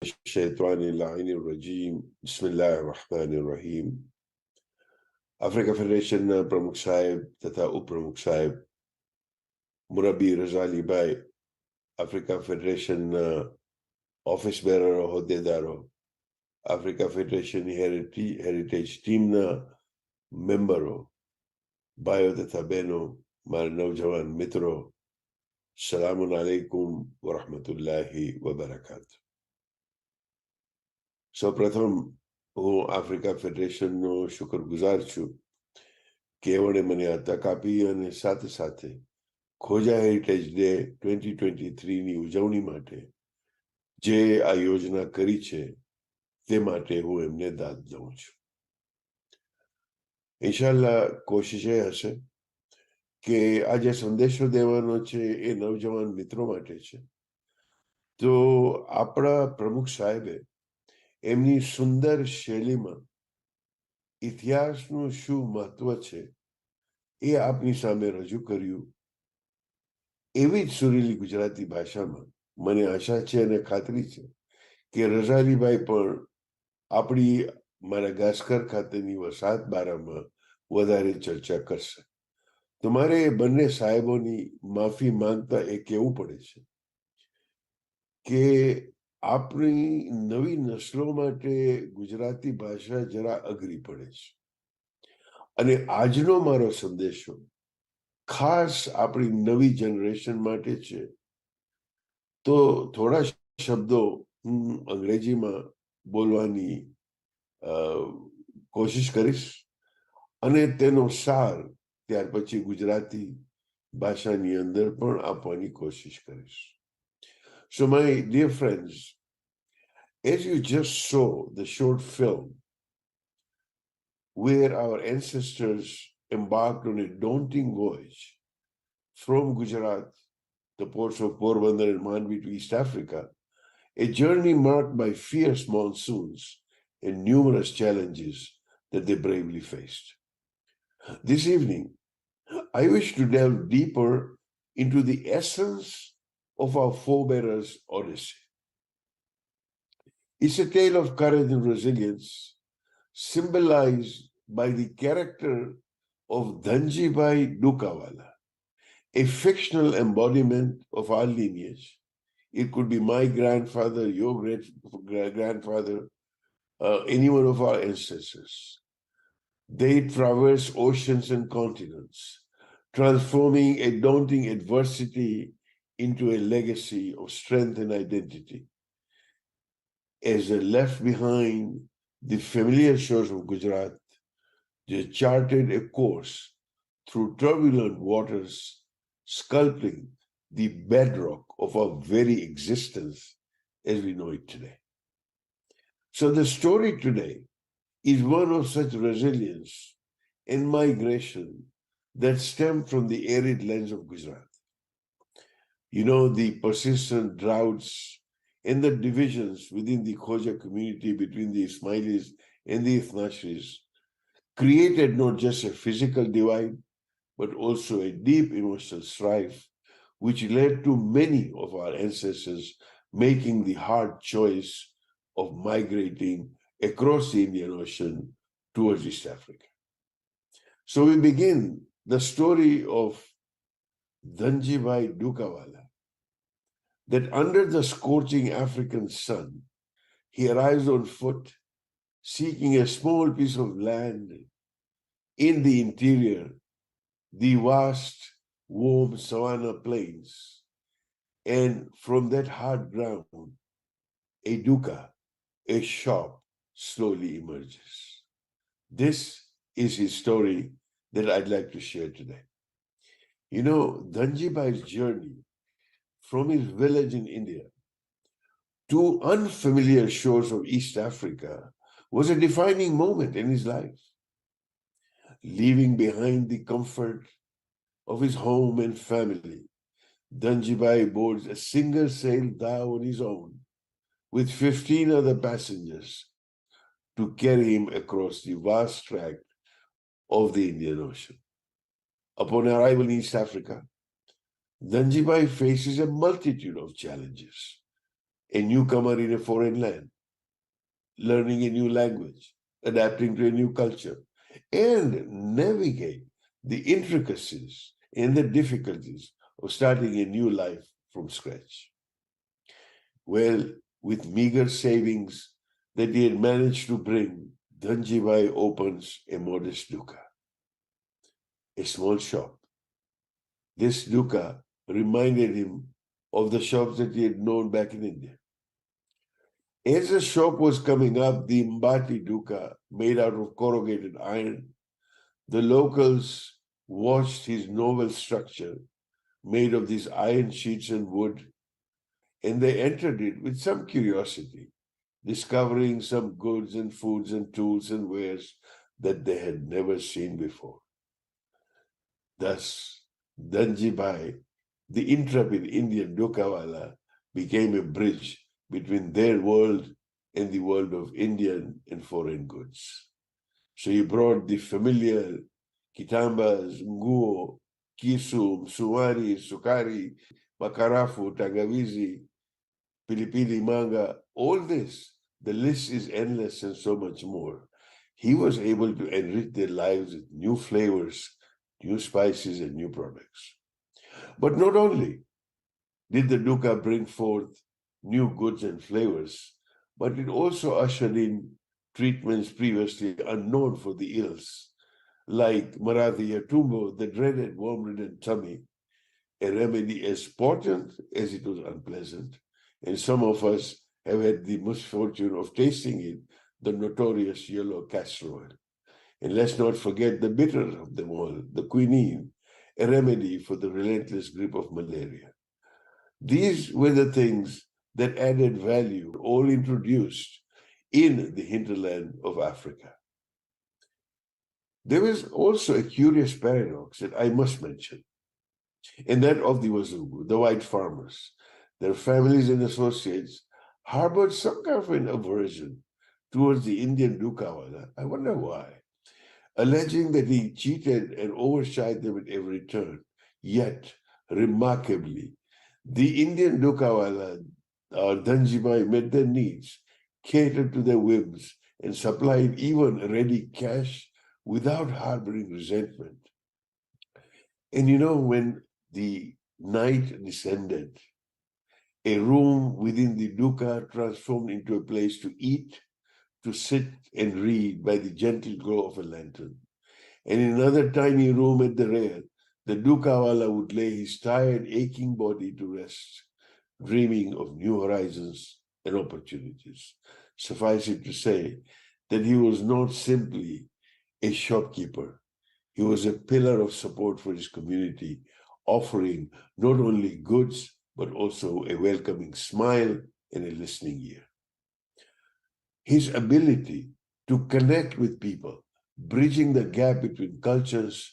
الشيطان اللعين الرجيم بسم الله الرحمن الرحيم Africa फेडरेशनના પ્રમુખ સાહેબ તથા ઉપપ્રમુખ સાહેબ મુરબ્બી રઝા અલી ભાઈ, આફ્રિકા ફેડરેશનના ઓફિસ બેરરો હોદ્દેદારો, આફ્રિકા ફેડરેશનની હેરિટેજ ટીમના મેમ્બરો, ભાઈઓ તથા બહેનો, મારા નવજવાન મિત્રો, સલામુન અલૈકુમ વરહમતુલ્લાહિ વબરકાતુ. સૌપ્રથમ હું આફ્રિકા ફેડરેશનનો શુક્રગુજાર છું કે એમણે મને આ તક આપી અને સાથે સાથે ખોજા હેરિટેજ ડે 2023ની ઉજવણી માટે જે આ યોજના કરી છે તે માટે હું એમને દાદ દઉં છું. ઇન્શાલ્લાહ કોશિશ એ હશે કે આ જે સંદેશો દેવાનો છે એ નવજવાન મિત્રો માટે છે. તો આપણા પ્રમુખ સાહેબે એમની સુંદર શૈલીમાં ઇતિહાસનું શું મહત્વ છે એ આપની સામે રજૂ કર્યું. એવી જ સુરીલી ગુજરાતી ભાષામાં મને આશા છે અને ખાતરી છે કે રઝાલીભાઈ પણ આપણી માડાગાસ્કર ખાતેની વસાહત બારામાં વધારે ચર્ચા કરશે. તો મારે બંને સાહેબોની માફી માંગતા એ કહેવું પડે છે કે આપણી નવી નસલો માટે ગુજરાતી ભાષા જરા અઘરી પડે છે અને આજનો મારો સંદેશો ખાસ આપણી નવી જનરેશન માટે છે. તો થોડા શબ્દો હું અંગ્રેજીમાં બોલવાની કોશિશ કરીશ અને તેનો સાર ત્યાર પછી ગુજરાતી ભાષાની અંદર પણ આપવાની કોશિશ કરીશ. So my dear friends, as you just saw the short film where our ancestors embarked on a daunting voyage from Gujarat, the ports of Porbandar and Manvi to East Africa, a journey marked by fierce monsoons and numerous challenges that they bravely faced. This evening, I wish to delve deeper into the essence of our forebearers' odyssey. It's a tale of courage and resilience, symbolized by the character of Dhanjibhai Dukawala, a fictional embodiment of our lineage. It could be my grandfather, your great-grandfather, any one of our ancestors. They traversed oceans and continents, transforming a daunting adversity into a legacy of strength and identity. As they left behind the familiar shores of Gujarat, they charted a course through turbulent waters, sculpting the bedrock of our very existence as we know it today. So the story today is one of such resilience and migration that stem from the arid lands of Gujarat. You know, the persistent droughts and the divisions within the Khoja community between the Ismailis and the Ithnashris created not just a physical divide, but also a deep emotional strife, which led to many of our ancestors making the hard choice of migrating across the Indian Ocean towards East Africa. So we begin the story of Dhanjibhai Dukawala, that under the scorching African sun, he arrives on foot, seeking a small piece of land in the interior, the vast, warm savanna plains, and from that hard ground, a dukkha, a shop, slowly emerges. This is his story that I'd like to share today. You know, Dhanjibhai's journey from his village in India to unfamiliar shores of East Africa was a defining moment in his life. Leaving behind the comfort of his home and family, Dhanjibhai boards a single-sail dhow on his own with 15 other passengers to carry him across the vast tract of the Indian Ocean. Upon arrival in East Africa, Dhanjibhai faces a multitude of challenges. a newcomer in a foreign land, learning a new language, adapting to a new culture, and navigate the intricacies and the difficulties of starting a new life from scratch. Well, with meager savings that he had managed to bring, Dhanjibai opens a modest dukkha, a small shop. This dukkha reminded him of the shops that he had known back in India. As the shop was coming up, the Mbati dukkha, made out of corrugated iron, the locals watched his novel structure made of these iron sheets and wood, and they entered it with some curiosity, discovering some goods and foods and tools and wares that they had never seen before. Thus, Dhanjibai, the intrepid Indian dukkawala, became a bridge between their world and the world of Indian and foreign goods. So he brought the familiar kitambas, nguo, kisum, sumari, sukari, makarafu, tangawizi, pilipili, manga, all this. The list is endless and so much more. He was able to enrich their lives with new flavors, new spices, and new products. But not only did the dukkha bring forth new goods and flavors, but it also ushered in treatments previously unknown for the ills, like Marathi Yatumbo, the dreaded worm-ridden tummy, a remedy as potent as it was unpleasant. And some of us have had the misfortune of tasting it, the notorious yellow castor oil. And let's not forget the bitter of them all, the quinine, a remedy for the relentless grip of malaria. These were the things that added value, all introduced in the hinterland of Africa. There was also a curious paradox that I must mention, and that of the Wazungu, the white farmers. Their families and associates harbored some kind of an aversion towards the Indian dukkawala. I wonder why. Alleging that he cheated and overshot them at every turn. Yet, remarkably, the Indian dukkawala, Dhanjibai, met their needs, catered to their whims, and supplied even ready cash without harboring resentment. And you know, when the night descended, a room within the dukkha transformed into a place to eat, to sit and read by the gentle glow of a lantern. And in another tiny room at the rear, the dukkawala would lay his tired, aching body to rest, dreaming of new horizons and opportunities. Suffice it to say that he was not simply a shopkeeper. He was a pillar of support for his community, offering not only goods, but also a welcoming smile and a listening ear. His ability to connect with people, bridging the gap between cultures,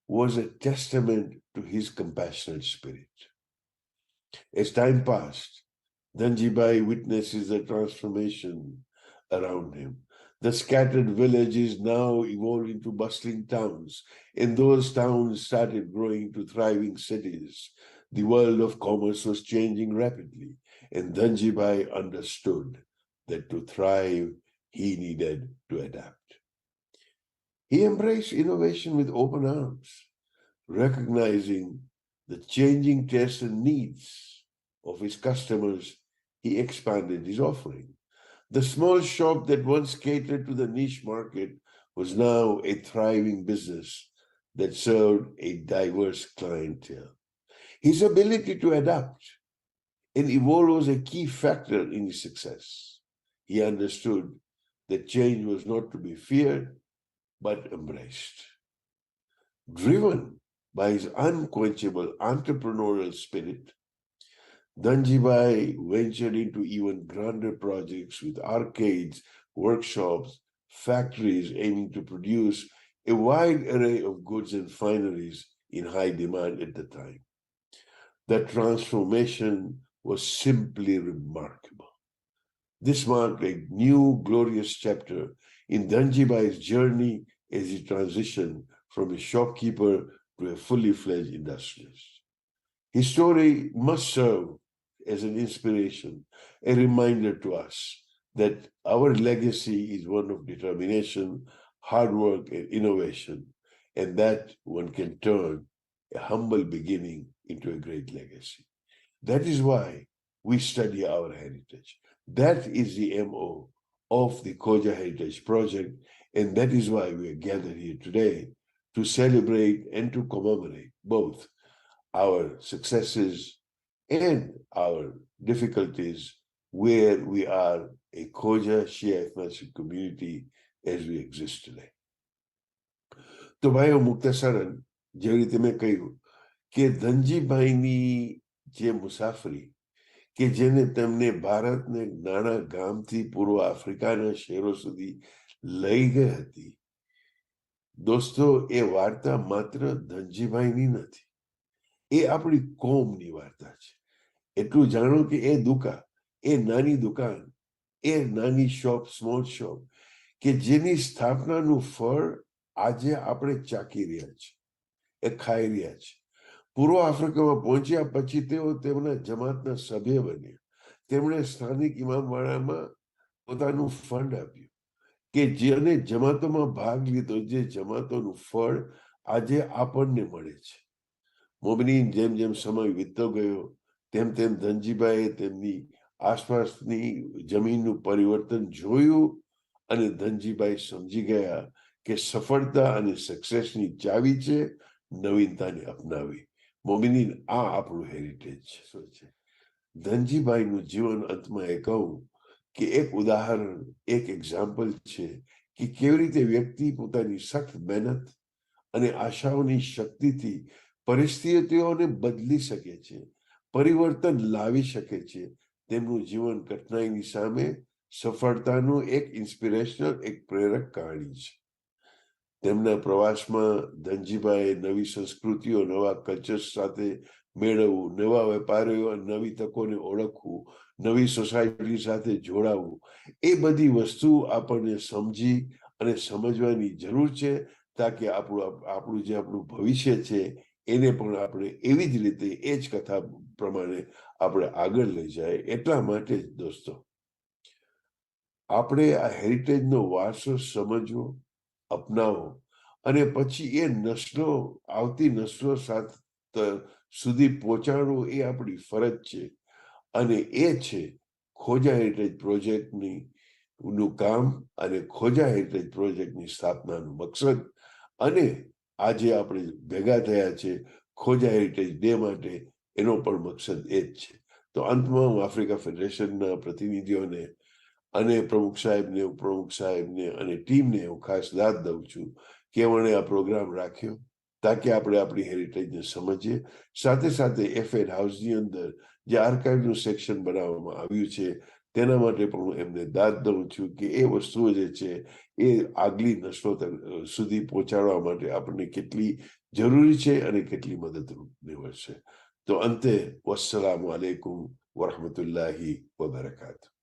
was a testament to his compassionate spirit. As time passed, Dhanjibai witnesses the transformation around him. The scattered villages now evolved into bustling towns, and those towns started growing to thriving cities. The world of commerce was changing rapidly, and Dhanjibai understood that to thrive, he needed to adapt. He embraced innovation with open arms, recognizing the changing tastes and needs of his customers. He expanded his offering. The small shop that once catered to the niche market was now a thriving business that served a diverse clientele. His ability to adapt and evolve was a key factor in his success. He understood that change was not to be feared, but embraced. Driven by his unquenchable entrepreneurial spirit, Dhanjibai ventured into even grander projects with arcades, workshops, factories aiming to produce a wide array of goods and fineries in high demand at the time. That transformation was simply remarkable. This marked a new glorious chapter in Dhanjibai's journey as he transitioned from a shopkeeper to a fully fledged industrialist. His story must serve as an inspiration, a reminder to us that our legacy is one of determination, hard work, and innovation, and that one can turn a humble beginning into a great legacy. That is why we study our heritage. That is the MO of the Khoja Heritage Project, and that is why we are gathered here today to celebrate and to commemorate both our successes and our difficulties where we are a Khoja Shia ethnic community as we exist today. તો ભાઈઓ મુક્તસરન જેવી રીતે મેં કહ્યું કે ધનજીભાઈની જે મુસાફરી કે જેને તેમને ભારતને નાના ગામથી પૂર્વ આફ્રિકાના શહેરો સુધી લઈ ગઈ હતી, દોસ્તો એ વાર્તા માત્ર ધનજીભાઈની નથી, એ આપણી કોમની વાર્તા છે. એટલું જાણો કે એ નાની દુકાન, એ નાની શોપ, સ્મોલ શોપ કે જેની સ્થાપનાનું ફળ આજે આપણે ચાકી રહ્યા છીએ, એ ખાઈ રહ્યા છીએ. પૂર્વ આફ્રિકામાં પહોંચ્યા પછી તેઓ તેમના જમાતના સભ્ય બન્યા. તેમણે સ્થાનિક ઇમામવાડામાં પોતાનું ફંડ આપ્યું કે જેને જમાતોમાં ભાગ લીધો, જે જમાતોનું ફળ આજે આપણને મળે છે. મોમિનીન, જેમ જેમ સમય વીતતો ગયો તેમ તેમ ધનજીભાઈએ તેમની આસપાસની જમીનનું પરિવર્તન જોયું અને ધનજીભાઈ સમજી ગયા કે સફળતા અને સક્સેસની ચાવી છે નવીનતાને અપનાવી. મોમિનીન, આ આપણું હેરિટેજ છે. ધનજીભાઈનું જીવન અંતમાં એ કહું કે એક ઉદાહરણ, એક એક્ઝામ્પલ છે કે કેવી રીતે વ્યક્તિ પોતાની સખત મહેનત અને આશાઓની શક્તિથી પરિસ્થિતિઓને બદલી શકે છે, પરિવર્તન લાવી શકે છે. તેમનું જીવન કઠિનાઈની સામે સફળતાનું એક ઇન્સ્પિરેશનલ, એક પ્રેરક કહાણી છે. તેમના પ્રવાસમાં ધનજીભાઈએ નવી સંસ્કૃતિઓ, નવા કલ્ચર સાથે મેળવવું, નવા વેપારીઓ, નવી તકોને ઓળખવું, નવી સોસાયટી સાથે જોડાવું, એ બધી વસ્તુ આપણને સમજી અને સમજવાની જરૂર છે, તાકે આપણું ભવિષ્ય છે એને પણ આપણે એવી જ રીતે, એ જ કથા પ્રમાણે આપણે આગળ લઈ જાય. એટલા માટે જ દોસ્તો આપણે આ હેરિટેજનો વારસો સમજવો, અપનાવો અને પછી એ નસલો, આવતી નસલો સુધી પહોંચાડવું એ આપણી ફરજ છે. અને એ છે ખોજા હેરિટેજ પ્રોજેક્ટની નું કામ અને ખોજા હેરિટેજ પ્રોજેક્ટની સ્થાપનાનું મકસદ. અને આજે આપણે ભેગા થયા છે ખોજા હેરિટેજ ડે માટે, એનો પણ મકસદ એ જ છે. તો અંતમાં હું આફ્રિકા ફેડરેશનના પ્રતિનિધિઓને અને પ્રમુખ સાહેબને, ઉપપ્રમુખ સાહેબને અને ટીમને હું ખાસ દાદ દઉં છું કે એમણે આ પ્રોગ્રામ રાખ્યો તાકે આપણે આપણી હેરિટેજને સમજીએ. સાથે સાથે AFEd હાઉસની અંદર જે આર્કાઇવનું સેક્શન બનાવવામાં આવ્યું છે તેના માટે પણ હું એમને દાદ દઉં છું કે એ વસ્તુઓ જે છે એ આગલી નસલો સુધી પહોંચાડવા માટે આપણને કેટલી જરૂરી છે અને કેટલી મદદરૂપ નીવડશે. તો અંતે વસ્સલામુ અલૈકુમ વરહમતુલ્લાહી વબરકાતુહ.